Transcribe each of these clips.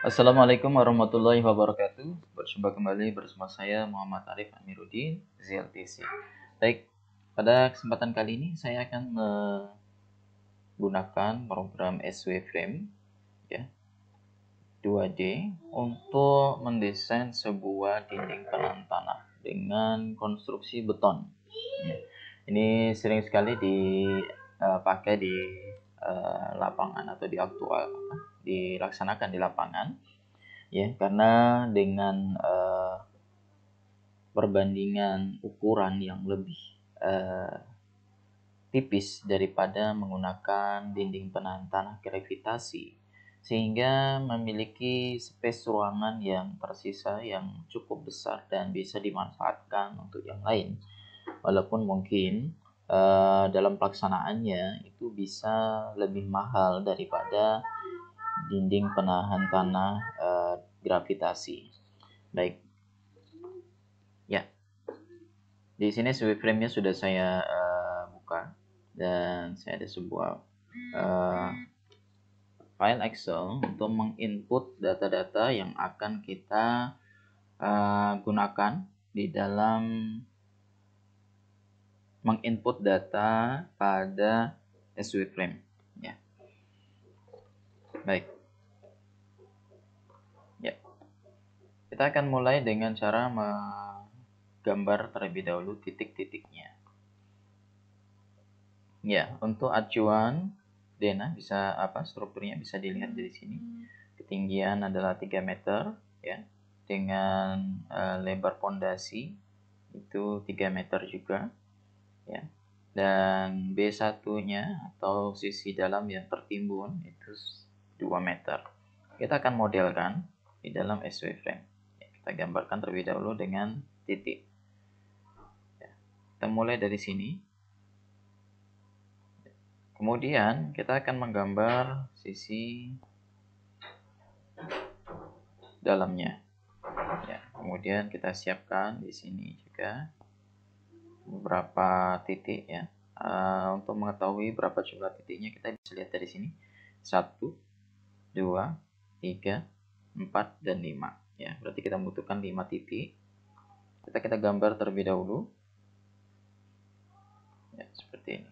Assalamualaikum warahmatullahi wabarakatuh. Berjumpa kembali bersama saya Muhammad Arif Amiruddin, ZLTC. Baik, pada kesempatan kali ini saya akan menggunakan program SW Frame ya, 2D untuk mendesain sebuah dinding penahan tanah dengan konstruksi beton. Ya. Ini sering sekali dipakai di lapangan atau dilaksanakan di lapangan. Ya, karena dengan perbandingan ukuran yang lebih tipis daripada menggunakan dinding penahan tanah gravitasi, sehingga memiliki space ruangan yang tersisa yang cukup besar dan bisa dimanfaatkan untuk yang lain. Walaupun mungkin dalam pelaksanaannya itu bisa lebih mahal daripada dinding penahan tanah gravitasi. Baik, ya. Di sini swing frame-nya sudah saya buka dan saya ada sebuah file Excel untuk menginput data-data yang akan kita gunakan di dalam menginput data pada SW frame. Ya, baik. Ya, kita akan mulai dengan cara gambar terlebih dahulu titik-titiknya. Ya, untuk acuan denah bisa strukturnya bisa dilihat dari sini. Ketinggian adalah 3 meter ya. Dengan lebar pondasi itu 3 meter juga ya. Dan B1-nya atau sisi dalam yang tertimbun itu 2 meter. Kita akan modelkan di dalam SW frame. Ya, kita gambarkan terlebih dahulu dengan titik. Kita mulai dari sini. Kemudian kita akan menggambar sisi dalamnya. Ya, kemudian kita siapkan di sini juga beberapa titik ya. Untuk mengetahui berapa jumlah titiknya kita bisa lihat dari sini. 1, 2, 3, 4, dan 5. Ya, berarti kita membutuhkan 5 titik. Kita gambar terlebih dahulu. Ya, seperti ini.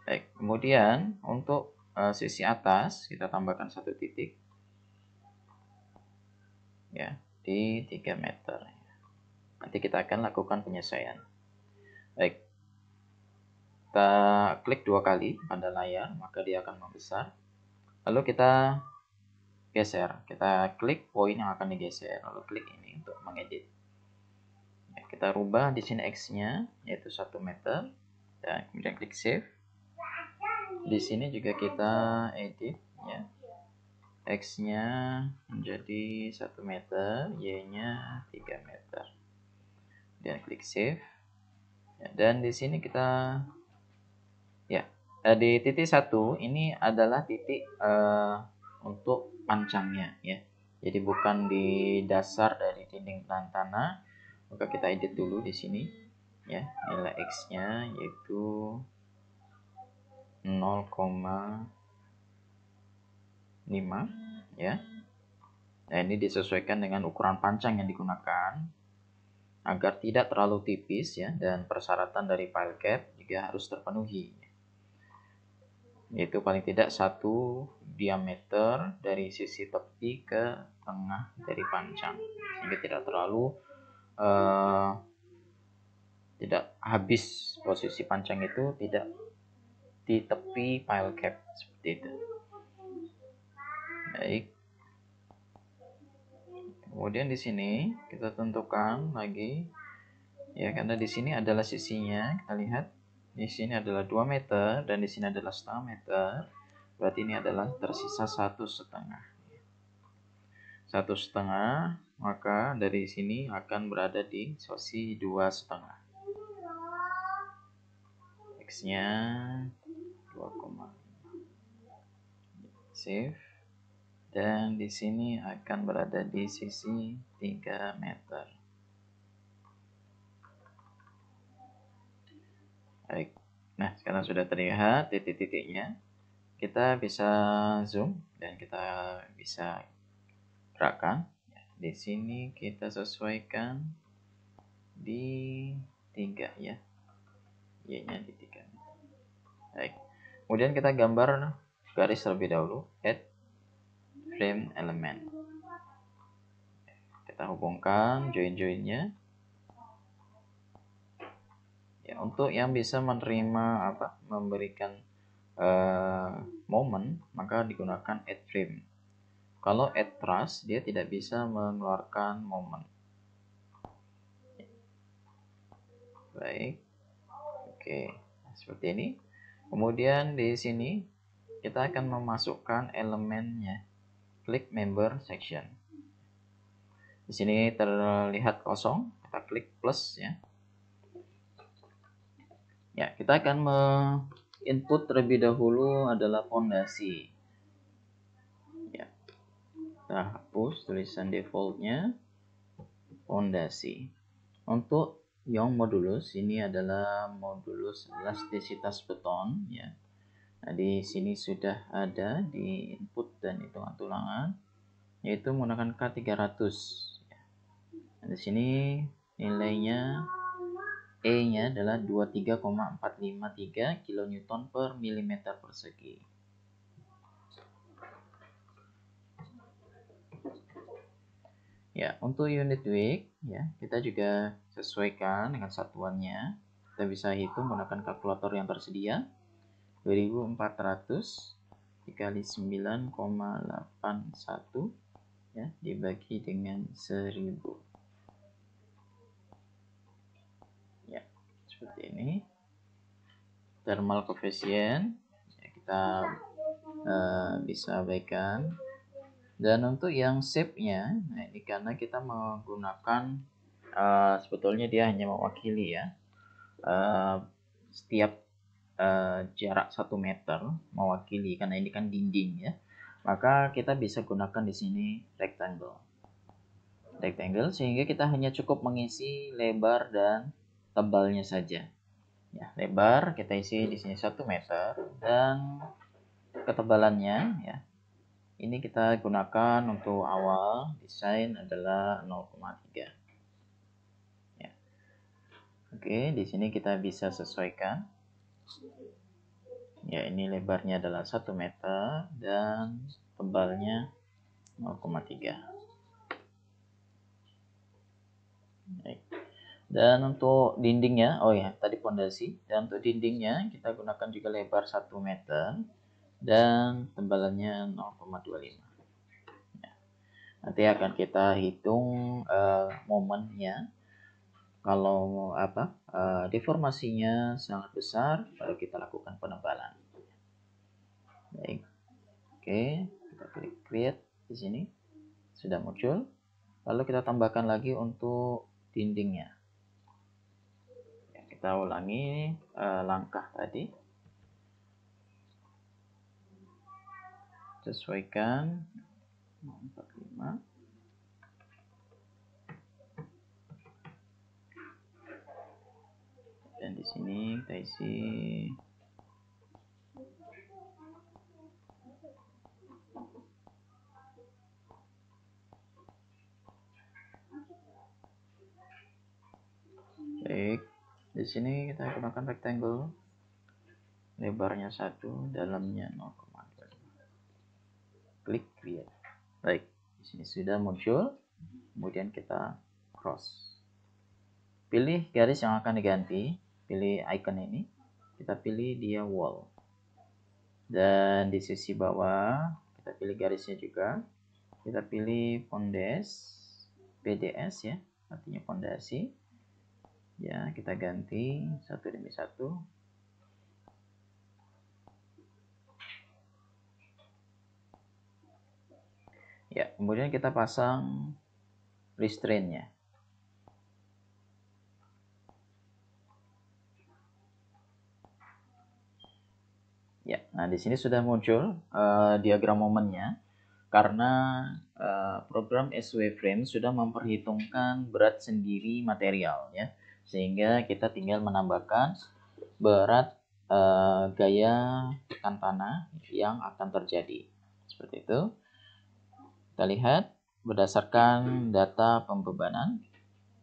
Baik, kemudian untuk sisi atas kita tambahkan 1 titik ya di 3 meter. Nanti kita akan lakukan penyesuaian. Baik, kita klik 2 kali pada layar maka dia akan membesar. Lalu kita geser, kita klik poin yang akan digeser, lalu klik ini untuk mengedit. Ya, kita rubah di sini X-nya yaitu 1 meter dan kemudian klik save. Di sini juga kita edit ya. X-nya menjadi 1 meter, Y-nya 3 meter. Dan klik save. Ya, dan di sini kita ya, di titik 1 ini adalah titik untuk pancangnya ya. Jadi bukan di dasar dari dinding penahan tanah. Maka kita edit dulu di sini ya. Nilai X-nya yaitu 0,5 ya. Nah, ini disesuaikan dengan ukuran pancang yang digunakan agar tidak terlalu tipis ya, dan persyaratan dari file cap juga harus terpenuhi. Yaitu paling tidak 1 diameter dari sisi tepi ke tengah dari pancang sehingga tidak terlalu tidak habis posisi pancang itu tidak di tepi file cap seperti itu. Baik. Kemudian di sini kita tentukan lagi ya, karena di sini adalah sisinya. Kita lihat di sini adalah 2 meter dan di sini adalah setengah meter. Berarti ini adalah tersisa 1,5. 1,5, maka dari sini akan berada di posisi 2,5. X-nya 2,5. Save. Dan di sini akan berada di sisi 3 meter. Baik. Nah, sekarang sudah terlihat titik-titiknya. Kita bisa zoom dan kita bisa gerakan. Di sini kita sesuaikan di 3 ya. Y-nya di 3. Baik. Kemudian kita gambar garis terlebih dahulu, add frame element. Kita hubungkan join-joinnya. Ya, untuk yang bisa menerima memberikan momen, maka digunakan add frame. Kalau add truss, dia tidak bisa mengeluarkan momen. Baik. Oke, seperti ini. Kemudian di sini kita akan memasukkan elemennya. Klik member section. Di sini terlihat kosong, kita klik plus ya. Ya, kita akan input terlebih dahulu adalah fondasi. Ya. Kita hapus tulisan defaultnya fondasi. Untuk yang modulus ini adalah modulus elastisitas beton ya. Nah, di sini sudah ada di input dan hitungan tulangan yaitu menggunakan K300 ya. Nah, di sini nilainya E-nya adalah 23,453 kN per mm persegi. Ya, untuk unit weight ya, kita juga sesuaikan dengan satuannya. Kita bisa hitung menggunakan kalkulator yang tersedia. 2400 dikali 9,81 ya, dibagi dengan 1000. Ya, seperti ini. Thermal coefficient ya, kita bisa abaikan. Dan untuk yang shape-nya, nah ini karena kita menggunakan sebetulnya dia hanya mewakili ya setiap jarak 1 meter mewakili karena ini kan dinding ya. Maka kita bisa gunakan di sini rectangle sehingga kita hanya cukup mengisi lebar dan tebalnya saja. Ya, lebar kita isi di sini 1 meter dan ketebalannya ya. Ini kita gunakan untuk awal desain adalah 0,3. Ya. Oke, di sini kita bisa sesuaikan. Ya, ini lebarnya adalah 1 meter dan tebalnya 0,3. Baik. Dan untuk dindingnya, oh ya, tadi pondasi. Dan untuk dindingnya kita gunakan juga lebar 1 meter dan tebalannya 0,25. Nanti akan kita hitung momennya. Kalau deformasinya sangat besar, baru kita lakukan penebalan. Baik, oke, kita klik create di sini sudah muncul. Lalu kita tambahkan lagi untuk dindingnya. Ya, kita ulangi langkah tadi. Sesuaikan 45. Dan di sini kita isi baik. Di sini kita gunakan rectangle. Lebarnya 1, dalamnya 0,25. Klik create. Baik, di sini sudah muncul. Kemudian kita cross. Pilih garis yang akan diganti, pilih icon ini. Kita pilih dia wall. Dan di sisi bawah kita pilih garisnya juga. Kita pilih PDS ya, artinya fondasi. Ya, kita ganti satu demi satu. Ya, kemudian kita pasang restraint-nya. Ya, nah di sini sudah muncul diagram momennya karena program SW Frame sudah memperhitungkan berat sendiri material ya, sehingga kita tinggal menambahkan berat gaya tekan tanah yang akan terjadi seperti itu. Kita lihat berdasarkan data pembebanan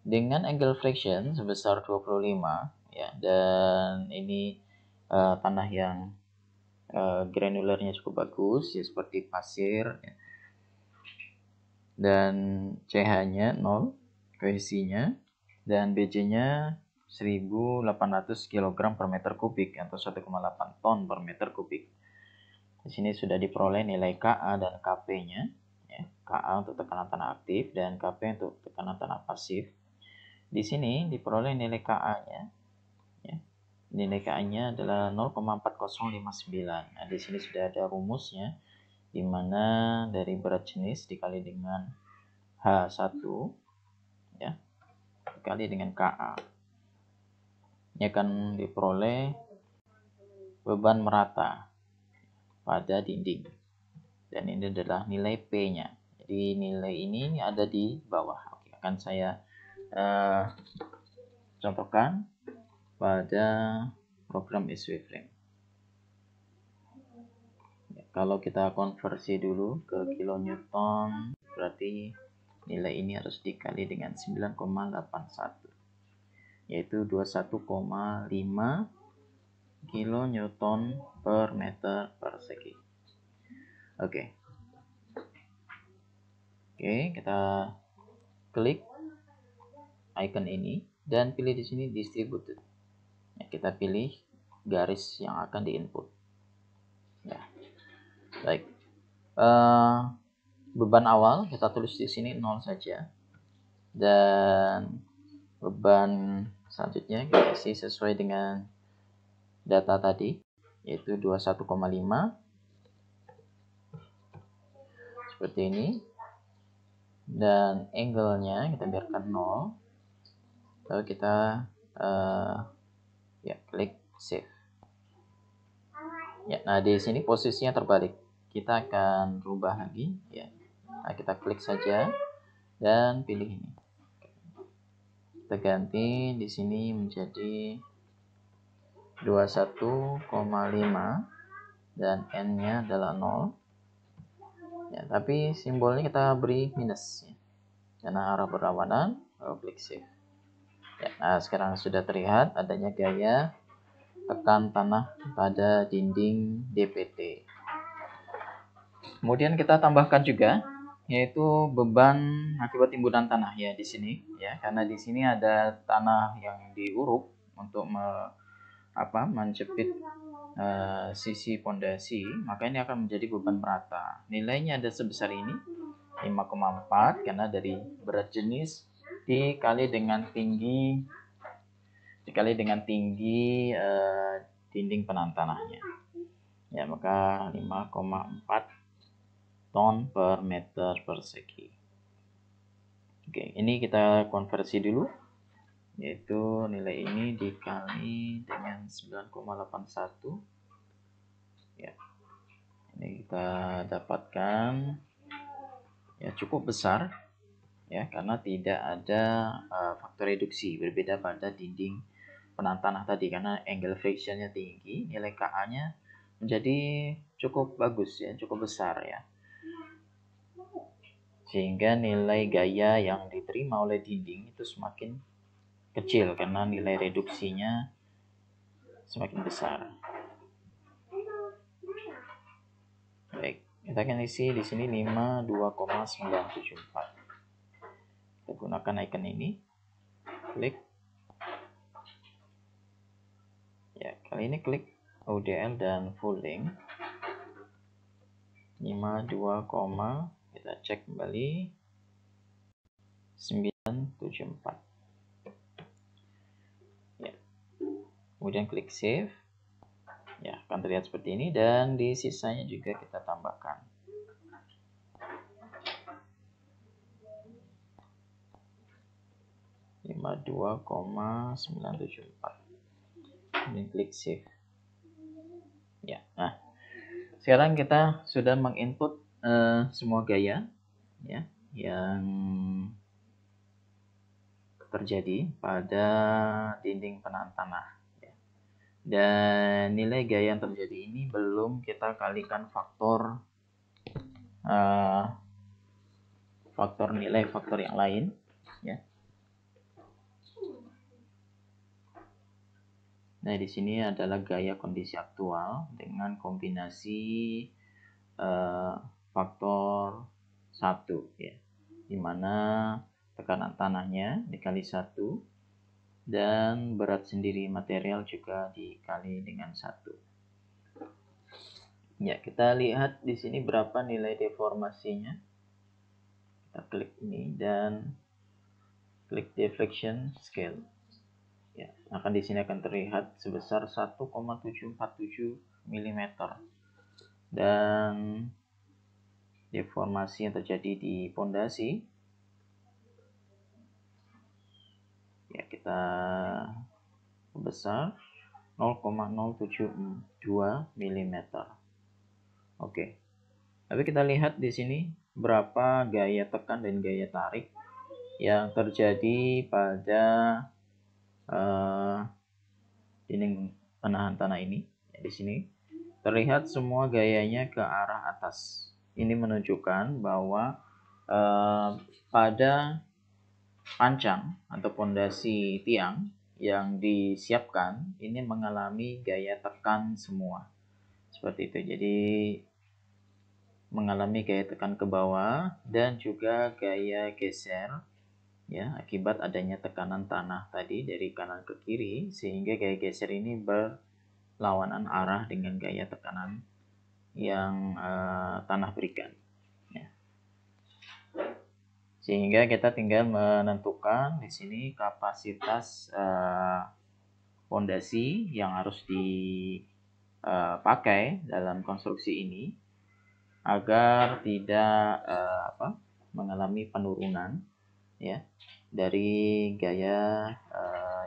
dengan angle friction sebesar 25 ya, dan ini tanah yang granularnya cukup bagus ya, seperti pasir ya. Dan CH-nya 0 kohesinya, dan BJ-nya 1800 kg per meter kubik atau 1,8 ton per meter kubik. Di sini sudah diperoleh nilai KA dan KP-nya ya. KA untuk tekanan tanah aktif dan KP untuk tekanan tanah pasif. Di sini diperoleh nilai KA-nya ya. Nilai KA-nya adalah 0,4059. Nah, di sini sudah ada rumusnya, di mana dari berat jenis dikali dengan H1 ya, dikali dengan KA. Ini akan diperoleh beban merata pada dinding. Dan ini adalah nilai P-nya. Jadi nilai ini ada di bawah. Oke, akan saya contohkan pada program SW Frame. Ya, kalau kita konversi dulu ke kilonewton, berarti nilai ini harus dikali dengan 9,81, yaitu 21,5 kilonewton per meter persegi. Oke, kita klik icon ini dan pilih di sini distributed. Ya, kita pilih garis yang akan diinput. Ya, baik. Beban awal kita tulis di sini 0 saja, dan beban selanjutnya kita isi sesuai dengan data tadi, yaitu 21,5 seperti ini, dan angle-nya kita biarkan 0. Lalu kita ya klik save. Ya, nah di sini posisinya terbalik. Kita akan rubah lagi ya. Nah, kita klik saja dan pilih ini. Kita ganti di sini menjadi 21,5 dan n-nya adalah 0. Ya, tapi simbolnya kita beri minus ya, karena arah berlawanan. Lalu klik save. Ya, nah sekarang sudah terlihat adanya gaya tekan tanah pada dinding DPT. Kemudian kita tambahkan juga yaitu beban akibat timbunan tanah ya di sini ya, karena di sini ada tanah yang diuruk untuk menjepit sisi pondasi, maka ini akan menjadi beban merata. Nilainya ada sebesar ini 5,4 karena dari berat jenis dikali dengan tinggi dinding penahan tanahnya. Ya, maka 5,4 ton per meter persegi. Oke, ini kita konversi dulu, yaitu nilai ini dikali dengan 9,81. Ya, ini kita dapatkan ya cukup besar ya, karena tidak ada faktor reduksi, berbeda pada dinding penahan tanah tadi, karena angle frictionnya tinggi, nilai KA-nya menjadi cukup bagus ya, cukup besar ya, sehingga nilai gaya yang diterima oleh dinding itu semakin kecil karena nilai reduksinya semakin besar. Baik, kita akan isi di sini 52,974. Kita gunakan icon ini, klik. Ya, kali ini klik ODL dan full length 52, kita cek kembali 974. Ya. Kemudian klik save. Ya, akan terlihat seperti ini, dan di sisanya juga kita tambahkan. Ini 52,974. Kemudian klik save. Ya, nah sekarang kita sudah menginput semua gaya ya yang terjadi pada dinding penahan tanah ya. Dan nilai gaya yang terjadi ini belum kita kalikan faktor faktor nilai faktor yang lain, ya. Nah, di sini adalah gaya kondisi aktual dengan kombinasi faktor 1, ya, dimana tekanan tanahnya dikali 1 dan berat sendiri material juga dikali dengan 1. Ya, kita lihat di sini berapa nilai deformasinya. Kita klik ini dan klik deflection scale. Ya, di sini akan terlihat sebesar 1,747 mm. Dan deformasi yang terjadi di pondasi, ya, kita besar 0,072 mm. Oke. Tapi kita lihat di sini berapa gaya tekan dan gaya tarik yang terjadi pada dinding penahan tanah ini. Ya, di sini terlihat semua gayanya ke arah atas. Ini menunjukkan bahwa pada pancang atau pondasi tiang yang disiapkan ini mengalami gaya tekan semua. Seperti itu. Jadi mengalami gaya tekan ke bawah dan juga gaya geser, ya, akibat adanya tekanan tanah tadi dari kanan ke kiri, sehingga gaya geser ini berlawanan arah dengan gaya tekanan yang tanah berikan, ya. Sehingga kita tinggal menentukan di sini kapasitas pondasi yang harus dipakai dalam konstruksi ini agar tidak mengalami penurunan, ya, dari gaya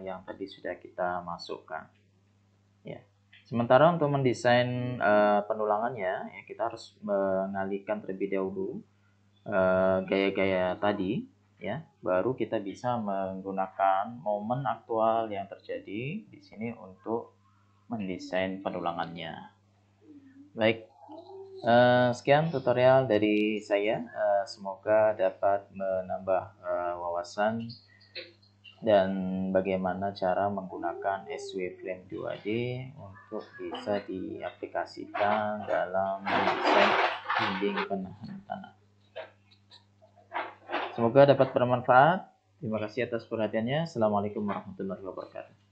yang tadi sudah kita masukkan, ya. Sementara untuk mendesain penulangannya, ya, kita harus mengalihkan terlebih dahulu gaya-gaya tadi, ya, baru kita bisa menggunakan momen aktual yang terjadi di sini untuk mendesain penulangannya. Baik, sekian tutorial dari saya. Semoga dapat menambah wawasan dan bagaimana cara menggunakan SW Frame 2D untuk bisa diaplikasikan dalam mendesain dinding penahan tanah. Semoga dapat bermanfaat. Terima kasih atas perhatiannya. Assalamualaikum warahmatullahi wabarakatuh.